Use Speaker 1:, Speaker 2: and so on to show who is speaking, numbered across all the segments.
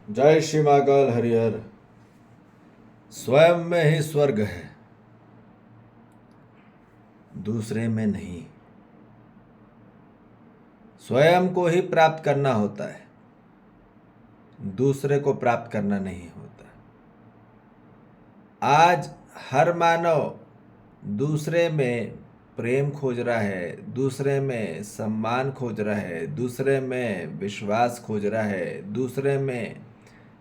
Speaker 1: जय श्री महाकाल हरिहर। स्वयं में ही स्वर्ग है, दूसरे में नहीं। स्वयं को ही प्राप्त करना होता है, दूसरे को प्राप्त करना नहीं होता। आज हर मानव दूसरे में प्रेम खोज रहा है, दूसरे में सम्मान खोज रहा है, दूसरे में विश्वास खोज रहा है, दूसरे में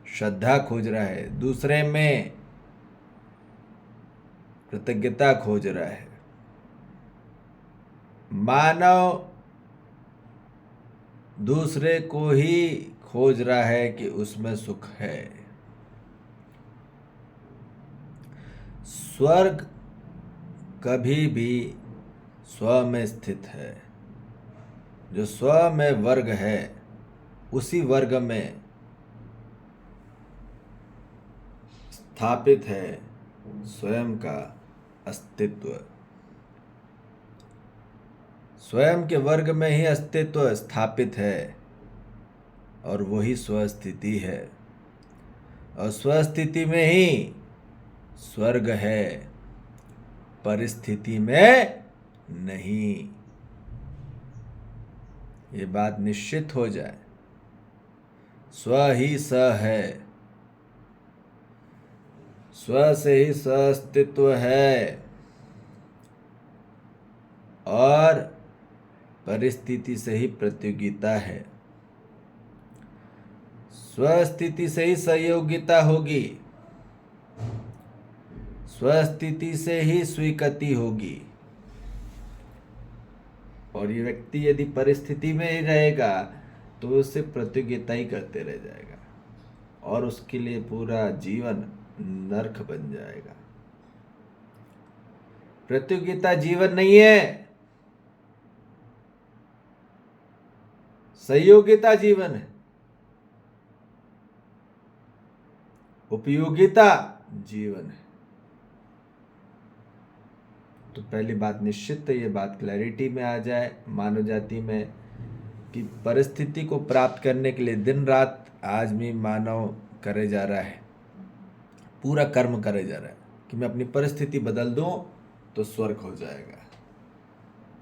Speaker 1: श्रद्धा खोज रहा है, दूसरे में कृतज्ञता खोज रहा है। मानव दूसरे को ही खोज रहा है कि उसमें सुख है। स्वर्ग कभी भी स्व में स्थित है। जो स्व में वर्ग है, उसी वर्ग में स्थापित है स्वयं का अस्तित्व। स्वयं के वर्ग में ही अस्तित्व स्थापित है और वही स्वस्थिति है, और स्वस्थिति में ही स्वर्ग है, परिस्थिति में नहीं। ये बात निश्चित हो जाए। स्व ही स है, स्व से ही अस्तित्व है और परिस्थिति से ही प्रतियोगिता है। स्वस्थिति से ही सहयोगिता होगी, स्वस्थिति से ही स्वीकृति होगी। और ये व्यक्ति यदि परिस्थिति में ही रहेगा तो उससे प्रतियोगिता ही करते रह जाएगा और उसके लिए पूरा जीवन नरक बन जाएगा। प्रतियोगिता जीवन नहीं है, सहयोगिता जीवन है, उपयोगिता जीवन है। तो पहली बात निश्चित है, ये बात क्लैरिटी में आ जाए मानव जाति में कि परिस्थिति को प्राप्त करने के लिए दिन रात आदमी मानव करे जा रहा है, पूरा कर्म करे जा रहा है कि मैं अपनी परिस्थिति बदल दूं तो स्वर्ग हो जाएगा।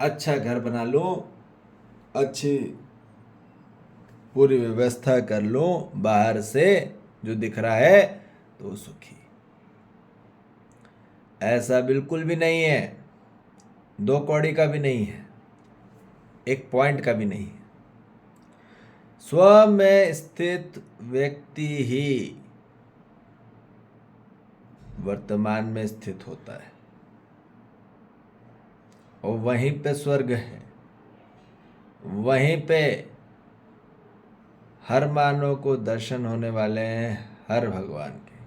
Speaker 1: अच्छा घर बना लूं, अच्छी पूरी व्यवस्था कर लूं, बाहर से जो दिख रहा है तो सुखी। ऐसा बिल्कुल भी नहीं है, दो कौड़ी का भी नहीं है, एक पॉइंट का भी नहीं है। स्व में स्थित व्यक्ति ही वर्तमान में स्थित होता है और वहीं पे स्वर्ग है, वहीं पे हर मानव को दर्शन होने वाले हैं हर भगवान के।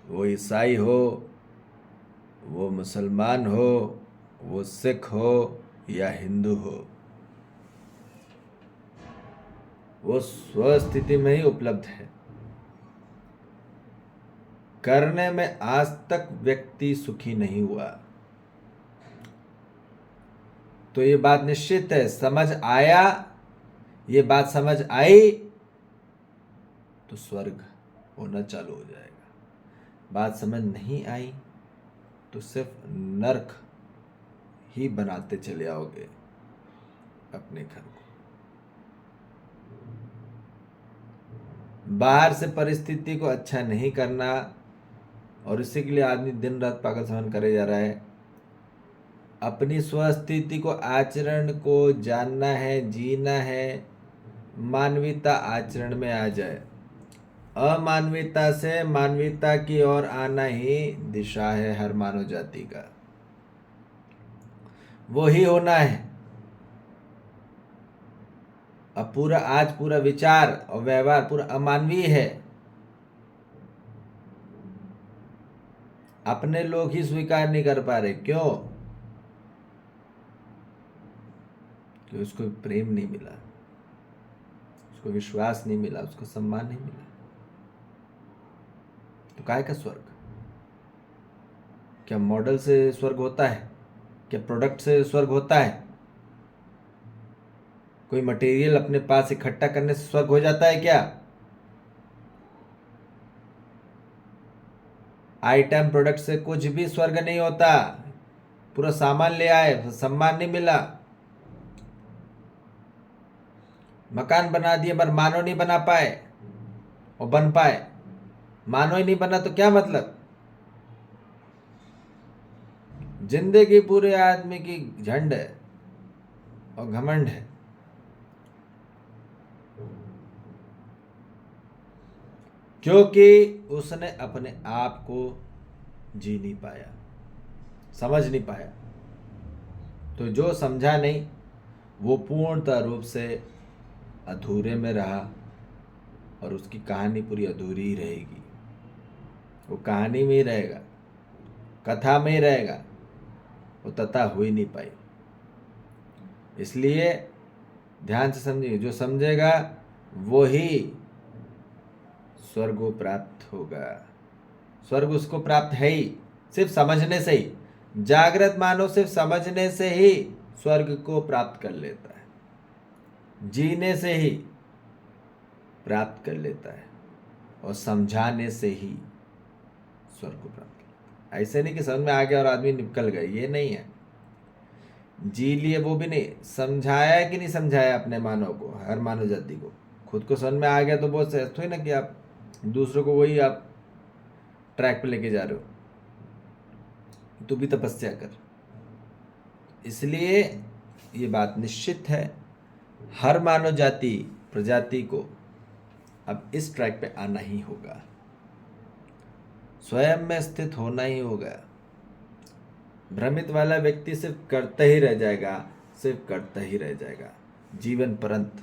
Speaker 1: वो ईसाई हो, वो मुसलमान हो, वो सिख हो या हिंदू हो, वो स्वस्थिति में ही उपलब्ध है। करने में आज तक व्यक्ति सुखी नहीं हुआ। तो ये बात निश्चित है, समझ आया, ये बात समझ आई तो स्वर्ग होना चालू हो जाएगा। बात समझ नहीं आई तो सिर्फ नरक ही बनाते चले आओगे अपने घर को। बाहर से परिस्थिति को अच्छा नहीं करना और इसी के लिए आदमी दिन रात पागल सहन करे जा रहा है। अपनी स्वस्थिति को, आचरण को जानना है, जीना है, मानवीयता आचरण में आ जाए। अमानवीयता से मानवीयता की ओर आना ही दिशा है हर मानव जाति का, वो ही होना है। अब पूरा विचार और व्यवहार पूरा अमानवीय है। अपने लोग ही स्वीकार नहीं कर पा रहे, क्यों? कि उसको प्रेम नहीं मिला, उसको विश्वास नहीं मिला, उसको सम्मान नहीं मिला। तो काय का स्वर्ग? क्या मॉडल से स्वर्ग होता है? क्या प्रोडक्ट से स्वर्ग होता है? कोई मटेरियल अपने पास इकट्ठा करने से स्वर्ग हो जाता है क्या? आइटम प्रोडक्ट से कुछ भी स्वर्ग नहीं होता। पूरा सामान ले आए, सम्मान नहीं मिला। मकान बना दिए पर मानव नहीं बना पाए और बन पाए। मानव ही नहीं बना तो क्या मतलब? जिंदगी पूरे आदमी की झंड है और घमंड है। क्योंकि उसने अपने आप को जी नहीं पाया, समझ नहीं पाया। तो जो समझा नहीं वो पूर्णतः रूप से अधूरे में रहा और उसकी कहानी पूरी अधूरी ही रहेगी। वो कहानी में ही रहेगा, कथा में ही रहेगा, वो तथा हो ही नहीं पाई। इसलिए ध्यान से समझिए, जो समझेगा वो ही स्वर्ग को प्राप्त होगा। स्वर्ग उसको प्राप्त है ही, सिर्फ समझने से ही। जागृत मानव सिर्फ समझने से ही स्वर्ग को प्राप्त कर लेता है, जीने से ही प्राप्त कर लेता है और समझाने से ही स्वर्ग को प्राप्त कर लेता है। ऐसे नहीं कि समझ में आ गया और आदमी निकल गए, ये नहीं है। जी लिए वो भी नहीं, समझाया कि नहीं समझाया अपने मानव को, हर मानव जाति को। खुद को समझ में आ गया तो बहुत सहज थोड़ी ना कि आप दूसरों को वही आप ट्रैक पे लेके जा रहे हो। तू भी तपस्या कर। इसलिए ये बात निश्चित है, हर मानव जाति प्रजाति को अब इस ट्रैक पे आना ही होगा, स्वयं में स्थित होना ही होगा। भ्रमित वाला व्यक्ति सिर्फ करता ही रह जाएगा, सिर्फ करता ही रह जाएगा जीवन पर्यंत।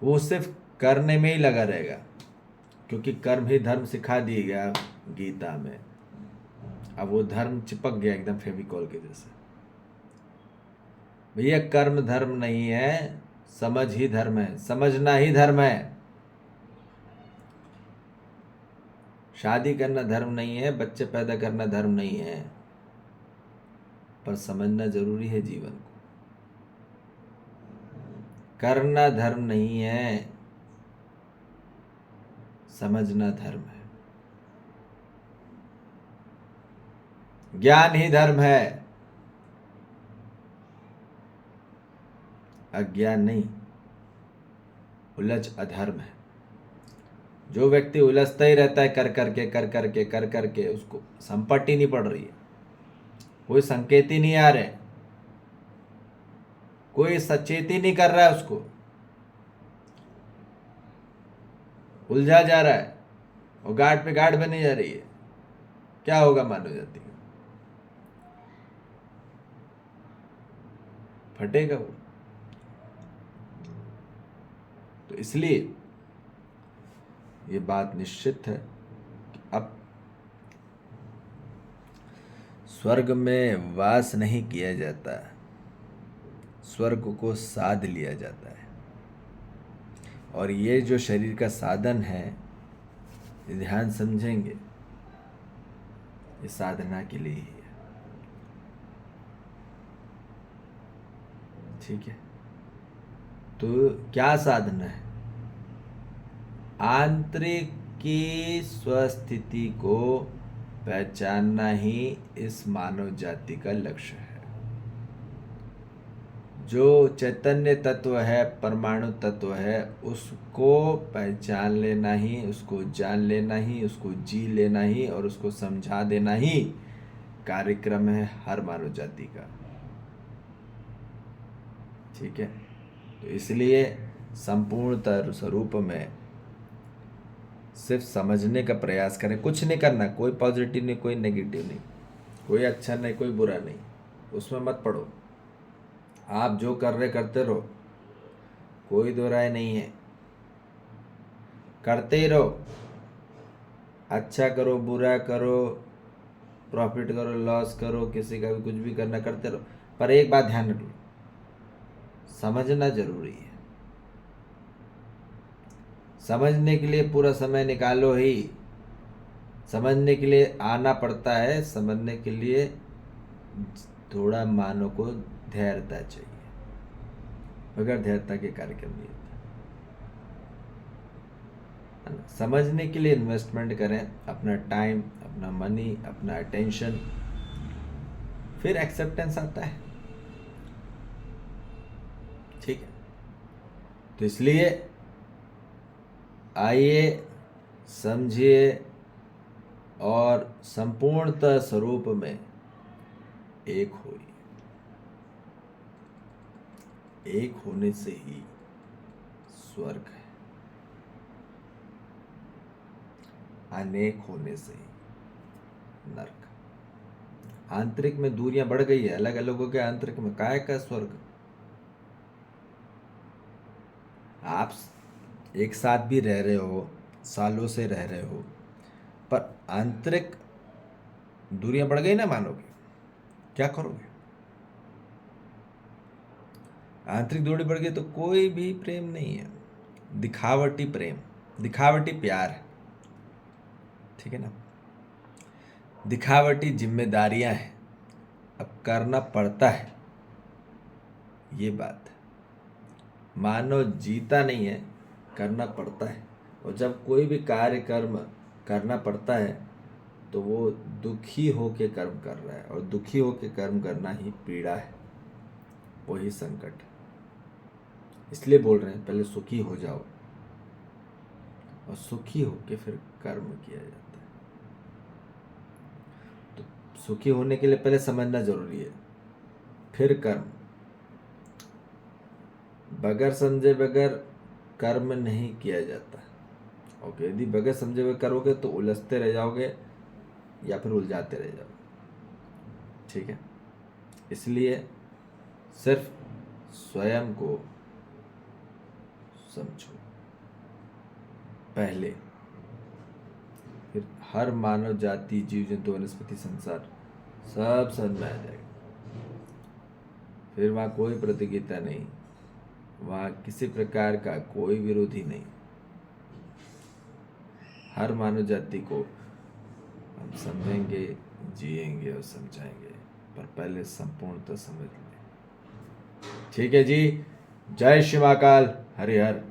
Speaker 1: वो सिर्फ करने में ही लगा रहेगा, क्योंकि कर्म ही धर्म सिखा दिया गया गीता में। अब वो धर्म चिपक गया एकदम फेविकॉल के जैसे। भैया कर्म धर्म नहीं है, समझ ही धर्म है, समझना ही धर्म है। शादी करना धर्म नहीं है, बच्चे पैदा करना धर्म नहीं है, पर समझना जरूरी है जीवन को। करना धर्म नहीं है, समझना धर्म है। ज्ञान ही धर्म है, अज्ञान नहीं। उलझ अधर्म है। जो व्यक्ति उलझता ही रहता है कर करके उसको संपत्ति नहीं पड़ रही है, कोई संकेत ही नहीं आ रहे, कोई सचेत ही नहीं कर रहा है उसको, उलझा जा रहा है और गाढ़ पे गाढ़ बनी जा रही है। क्या होगा मानव जाति का? फटेगा वो। तो इसलिए ये बात निश्चित है कि अब स्वर्ग में वास नहीं किया जाता, स्वर्ग को साध लिया जाता है। और ये जो शरीर का साधन है, ध्यान समझेंगे, ये साधना के लिए ही है। ठीक है, तो क्या साधना है? आंतरिक की स्वस्थिति को पहचानना ही इस मानव जाति का लक्ष्य है। जो चैतन्य तत्व है, परमाणु तत्व है, उसको पहचान लेना ही, उसको जान लेना ही, उसको जी लेना ही और उसको समझा देना ही कार्यक्रम है हर मानव जाति का। ठीक है, तो इसलिए संपूर्ण स्वरूप में सिर्फ समझने का प्रयास करें, कुछ नहीं करना, कोई पॉजिटिव नहीं, कोई नेगेटिव नहीं, कोई अच्छा नहीं, कोई बुरा नहीं, उसमें मत पड़ो। आप जो कर रहे करते रहो, कोई दो राय नहीं है, करते ही रहो। अच्छा करो, बुरा करो, प्रॉफिट करो, लॉस करो, किसी का भी कुछ भी करना, करते रहो। पर एक बात ध्यान रखो, समझना जरूरी है। समझने के लिए पूरा समय निकालो ही, समझने के लिए आना पड़ता है, समझने के लिए थोड़ा मानव को धैर्यता चाहिए। बगैर धैर्यता के कार्यक्रम नहीं होता है ना। समझने के लिए इन्वेस्टमेंट करें, अपना टाइम, अपना मनी, अपना अटेंशन, फिर एक्सेप्टेंस आता है। ठीक है, तो इसलिए आइए, समझिए और संपूर्णतः स्वरूप में एक होइए। एक होने से ही स्वर्ग है, अनेक होने से ही नरक। आंतरिक में दूरियां बढ़ गई है, अलग अलग हो गया आंतरिक में, काय का स्वर्ग। आप एक साथ भी रह रहे हो, सालों से रह रहे हो, पर आंतरिक दूरियां बढ़ गई ना, मानोगे क्या करोगे? आंतरिक दूरी बढ़ गई तो कोई भी प्रेम नहीं है, दिखावटी प्रेम, दिखावटी प्यार है। ठीक है ना, दिखावटी जिम्मेदारियां हैं, अब करना पड़ता है, ये बात है। मानव जीता नहीं है, करना पड़ता है। और जब कोई भी कार्य कर्म करना पड़ता है तो वो दुखी होके कर्म कर रहा है, और दुखी होके कर्म करना ही पीड़ा है, वही संकट है। इसलिए बोल रहे हैं पहले सुखी हो जाओ, और सुखी होके फिर कर्म किया जाता है। तो सुखी होने के लिए पहले समझना जरूरी है, फिर कर्म। बगैर समझे बगैर कर्म नहीं किया जाता। ओके, यदि बगैर समझे हुए करोगे तो उलझते रह जाओगे या फिर उलझाते रह जाओगे। ठीक है, इसलिए सिर्फ स्वयं को समझो पहले, फिर हर मानव जाति, जीव जंतु, वनस्पति, संसार सब समझ में आ जाएगा। फिर वहाँ कोई प्रतियोगिता नहीं, वहाँ किसी प्रकार का कोई विरोधी नहीं। हर मानव जाति को हम समझेंगे, जिएंगे और समझाएंगे, पर पहले संपूर्णतः समझ लें। ठीक है जी, जय श्री महाकाल, हरि हर।